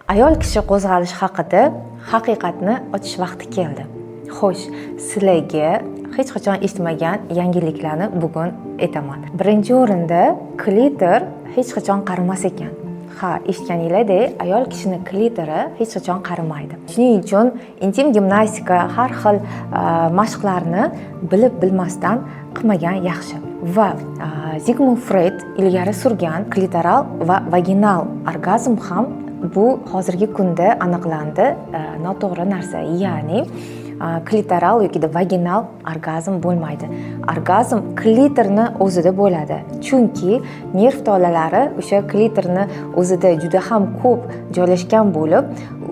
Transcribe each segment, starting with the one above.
Ayol kishi qo'zg'alish haqida haqiqatni ochish vaqti keldi. Xo'sh, sizlarga hech qachon eshitmagan yangiliklarni bugun aytaman. Birinchi o'rinda klitor hech qachon qarimas ekan. Ha, eshitganinglardek, ayol kishining klitori hech qachon qarimaydi. Shuning uchun intim gimnastika har xil mashqlarni bilib bilmasdan qilmagan yaxshi. Va Sigmund Freud ilgari surgan klitoral va vaginal orgazm ham bu hozirgi kunda aniqlandi noto'g'ri narsa. Ya'ni klitoral yoki vaginal orgazm bo'lmaydi. Orgazm klitorni o'zida bo'ladi. Chunki nerv tolalari o'sha klitorni o'zida juda ham ko'p joylashgan bo'lib,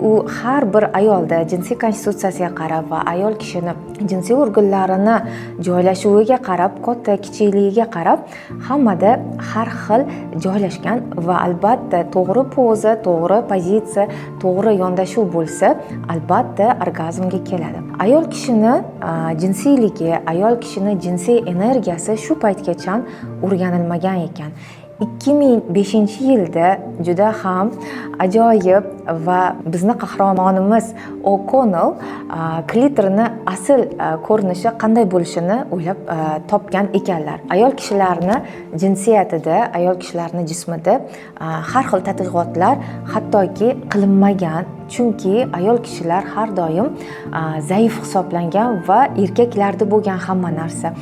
u har bir ayolda jinsiy konstitutsiyasiga qarab va ayol kishini jinsiy organlarini joylashuviga qarab, katta kichikligiga qarab hammada har xil joylashgan va albatta to'g'ri poza, to'g'ri pozitsiya, to'g'ri yondashuv bo'lsa, albatta orgazmga keladi. Ayol kishini jinsiyligi, ayol kishini jinsiy energiyasi shu paytgacha o'rganilmagan ekan. 2005-yilda juda ham ajoyib va bizni qahramonimiz O'Connell klitorni asl ko'rinishi qanday bo'lishini o'ylab topgan ekanlar. Ayol kishilarni jinsiyatida, ayol kishilarni jismida har xil tadqiqotlar hattoki qilinmagan. Chunki ayol kishilar har doim zaif hisoblangan va erkaklarda bo'lgan hamma narsa.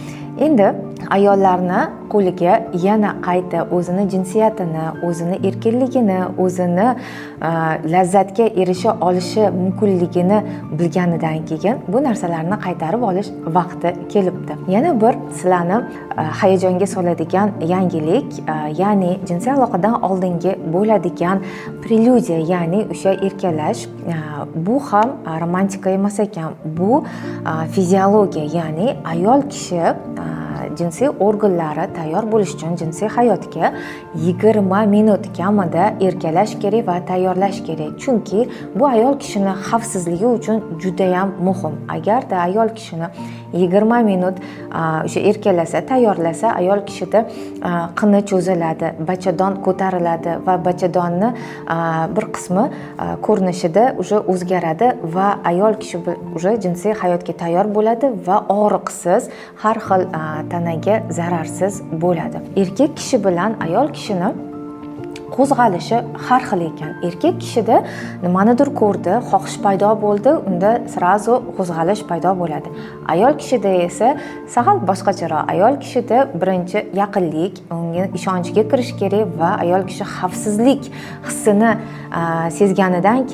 Endi ayollarni qo'liga yana qayta o'zini jinsiyatini, o'zini erkinligini, o'zini lazzatga erisha olishi mumkinligini bilganidan keyin bu narsalarni qaytarib olish vaqti kelibdi. Yana bir sizlarni hayajonga soladigan yangilik, ya'ni jinsiy aloqadan oldingi bo'ladigan preludiya, ya'ni o'sha erkalash, bu ham romantika emas ekan. Bu fiziologiya, ya'ni ayol kishi jinsiy organlari tayyor bo'lish uchun jinsiy hayotga 20 minut kamida erkalash kerak va tayyorlash kerak. Chunki bu ayol kishini xavfsizligi uchun juda ham muhim. Agarda ayol kishini 20 minut o'sha erkalasa, tayyorlasa, ayol kishida qini cho'ziladi, bachadon ko'tariladi va bachadonni bir qismi ko'rinishida o'zgaradi va ayol kishi jinsiy hayotga tayyor bo'ladi va og'riqsiz, har xil tanaga zararsiz bo'ladi. Erkak kishi bilan ayol kishini qo'zg'alishi har xil ekan. Erkak kishida nimanidir ko'rdi, xohish paydo bo'ldi, unda srazu qo'zg'alish paydo bo'ladi. Ayol kishida esa sal boshqacharoq. Ayol kishida birinchi yaqinlik, unga ishonchga kirish kerak va ayol kishi xavfsizlik hissini sezganidan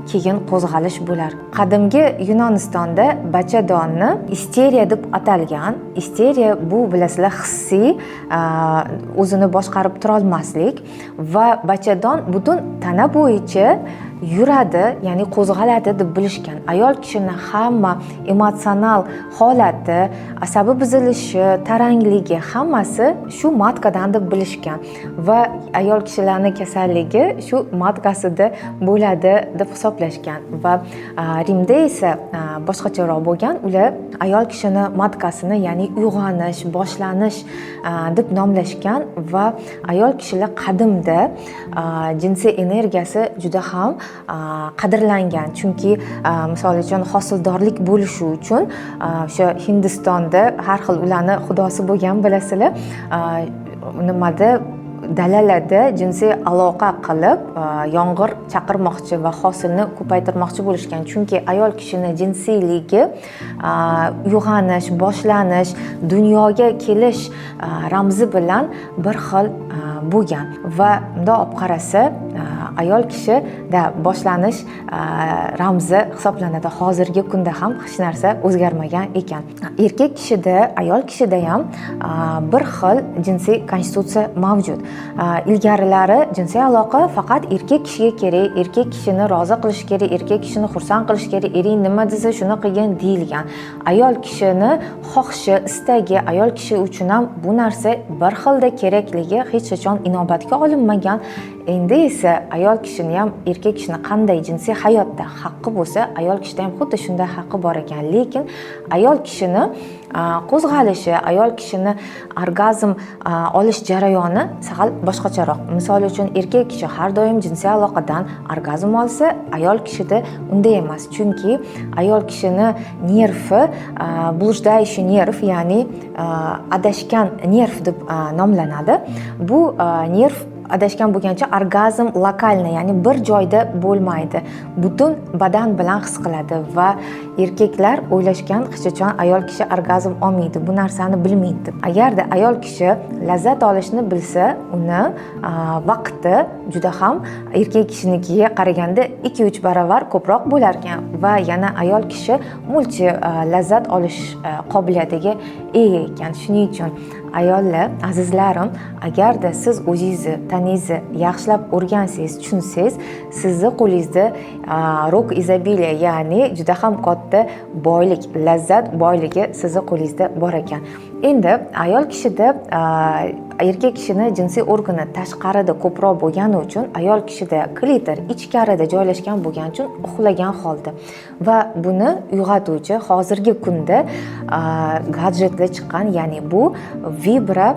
keyin qo'zg'alish bo'lar. Qadimgi Yunonistonda bachadonni isteriya deb atalgan. Isteriya bu bilasizlar hissiy, o'zini boshqarib tura olmaslik va bachadon butun tana bo'yicha yuradi, ya'ni qo'zg'aladi deb bilishgan. Ayol kishini hamma emotsional holati, asabi buzilishi, tarangligi hammasi shu matkadan deb bilishgan va ayol kishilarning kasalligi shu matkasida bo'ladi deb hisoblashgan. Va Rimda esa boshqacharoq bo'lgan. Ular ayol kishini matkasini, ya'ni uyg'onish, boshlanish deb nomlashgan va ayol kishilar qadimda jinsiy energiyasi juda ham qadrlangan. Chunki misol uchun hosildorlik bo'lishi uchun o'sha Hindistonda har xil ularni xudosi bo'lgan, bilasizlar, nimada dalalarda jinsiy aloqa qilib yomg'ir chaqirmoqchi va hosilni ko'paytirmoqchi bo'lishgan. Chunki ayol kishini jinsiyligi uyg'onish, boshlanish, dunyoga kelish ramzi bilan bir xil bo'lgan va bunday olib qarasa ayol kishida boshlanish ramzi hisoblanadi. Hozirgi kunda ham hech narsa o'zgarmagan ekan. Erkak kishida, ayol kishida ham bir xil jinsiy konstitutsiya mavjud. Ilgarilari jinsiy aloqa faqat erkak kishiga kerak, erkak kishini rozi qilish kerak, erkak kishini xursand qilish kerak, ering nima desa shuni qilgin deyilgan. Ayol kishini xohishi, istagi, ayol kishi uchun ham bu narsa bir xilda kerakligi hech qachon inobatga olinmagan. endi esa ayol kishini ham erkak kishini qanday jinsiy hayotda haqqi bo'lsa, ayol kishida ham xuddi shunday haqqi bor ekan. Lekin ayol kishini qo'zg'alishi, ayol kishini orgazm olish jarayoni sal boshqacharoq. Misol uchun erkak kishi har doim jinsiy aloqadan orgazm olsa, ayol kishida unday emas. Chunki ayol kishini nervi blуждающий nerv, ya'ni adashgan nerv deb nomlanadi. Bu nerv adashgan bo'lgancha orgazm lokalni, ya'ni bir joyda bo'lmaydi. Butun badan bilan his qiladi va erkaklar o'ylashgan hech qachon ayol kishi orgazm olmaydi, bu narsani bilmaydi. Agarda ayol kishi lazzat olishni bilsa, uni vaqti juda ham erkak kishinikiga qaraganda 2-3 barobar ko'proq bo'lar ekan va yana ayol kishi multi lazzat olish qobiliyatiga ega ekan. Shuning uchun ayollar, azizlarim, agarda siz o'zingizni taningizni yaxshilab o'rgansangiz, tushunsangiz, sizni qo'lingizda rok izobiliya, ya'ni juda ham katta boylik, lazzat boyligi sizni qo'lingizda bor ekan. Endi ayol kishida erkak kishini jinsiy organi tashqarida ko'proq bo'lgani uchun ayol kishida klitor ichkarida joylashgan bo'lgani uchun uxlagan holda va buni uyg'otuvchi hozirgi kunda gadjetlar chiqqan, ya'ni bu vibra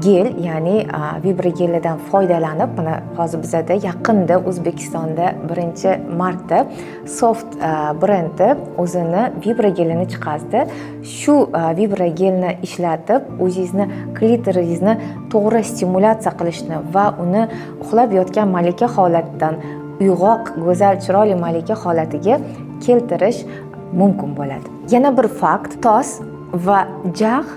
gel, ya'ni vibra gelidan foydalanib, mana hozir bizada yaqinda O'zbekistonda 1-martda Soft brendi o'zini vibra gelini chiqardi. Shu vibra gelni ishlatib, o'zingizni klitoringizni to'g'ri stimulyatsiya qilishni va uni uxlab yotgan malika holatidan uyg'oq, go'zal, chiroyli malika holatiga keltirish mumkin bo'ladi. Yana bir fakt, tos va jag'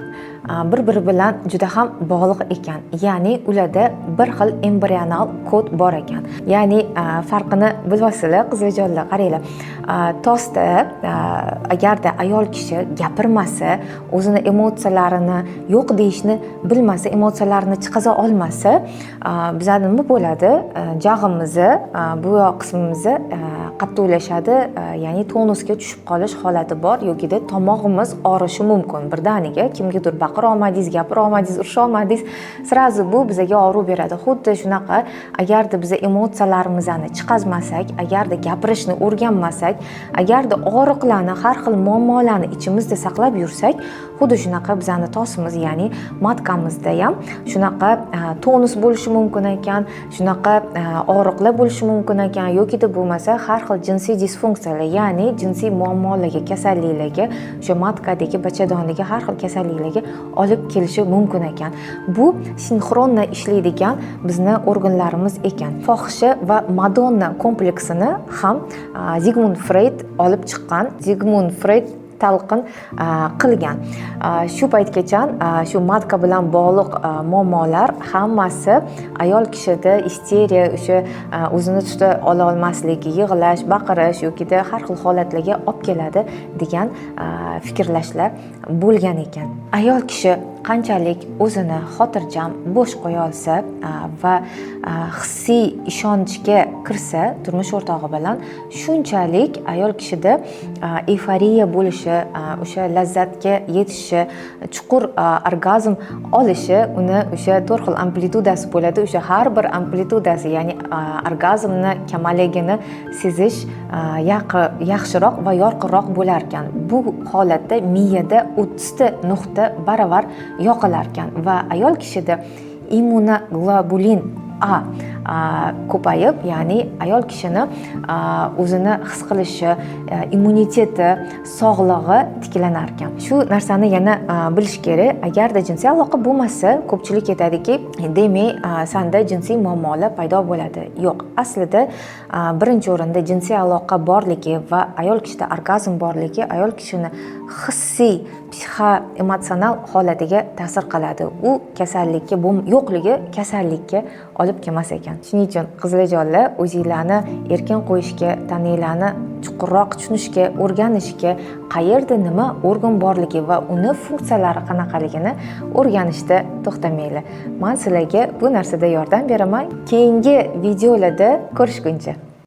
bir-biri bilan juda ham bog'liq ekan. Ya'ni ularda bir xil embrional kod bor ekan. Ya'ni farqini bilasizlar, qizlarjonlar, qaranglar. Tosda agarda ayol kishi gapirmasa, o'zini emotsiyalarini yo'q deyishni bilmasa, emotsiyalarini chiqaza olmasa, bizda nima bo'ladi? Jag'imizni, bu qismimizni qattiqlashadi, ya'ni tonusga tushib qolish holati bor yoki tomog'imiz og'rishi mumkin. Birdaniga kimgadir baqira olmadingiz, gapira olmadingiz, urisha olmadingiz, sirazi bu bizga og'riq beradi. Xuddi shunaqa, agarda biz emotsiyalarimizni chiqazmasak, agarda gapirishni o'rganmasak, agarda og'riqlarni, har xil muammolarni ichimizda saqlab yursak, xuddi shunaqa bizning tosimiz, ya'ni matkamizda ham shunaqa tonus bo'lishi mumkin ekan, shunaqa og'riqlar bo'lishi mumkin ekan yoki bo'lmasa har xil jinsiy disfunksiyalar, ya'ni jinsiy muammolarga, kasalliklarga, o'sha matkadagi, bachadondagi har xil kasalliklarga olib kelishi mumkin ekan. Bu sinxronna ishlaydigan bizni organlarimiz ekan. Fohisha va Madonna kompleksini ham Sigmund Freud olib chiqqan. Sigmund Freud talqin qilgan. Shu paytgacha shu matka bilan bog'liq muammolar hammasi ayol kishida isteriya, o'sha o'zini tuta ola olmaslik, yig'lash, baqirish yoki har xil holatlarga olib keladi degan fikrlashlar bo'lgan ekan. Ayol kishi qanchalik o'zini xotirjam, bo'sh qo'ya olsa va hissiy ishonchga kirsa turmush o'rtog'i bilan, shunchalik ayol kishida euforiya bo'lishi, o'sha lazzatga yetishi, chuqur orgazm olishi, uni o'sha 4 xil amplitudasi bo'ladi. O'sha har bir amplitudasi, ya'ni orgazmni kamaligini sezish yaxshiroq va yorqinroq bo'lar ekan. Bu holatda miyada 30 ta nuqta baravar yoqilar ekan va ayol kishida immunoglobulin A ko'payib, ya'ni ayol kishini o'zini his qilishi, immuniteti, sog'lig'i tiklanar ekan. Shu narsani yana bilish kerak. Agarda jinsiy aloqa bo'lmasa, ko'pchilik aytadiki, demak, sanda jinsiy muammolar paydo bo'ladi. Yo'q, aslida birinchi o'rinda jinsiy aloqa borligi va ayol kishida orgazm borligi ayol kishini hissiy, psixoemotsional holatiga ta'sir qiladi. U kasallikka yo'qligi kasallikka olib kelmas ekan. Shuning uchun qizlarjonlar, o'zingizlarni erkin qo'yishga, tananglarni chuqurroq tushunishga, o'rganishga, qayerda nima organ borligi va uni funksiyalari qanaqaligini o'rganishda to'xtamanglar. Men sizlarga bu narsada yordam beraman. Keyingi videolarda ko'rishguncha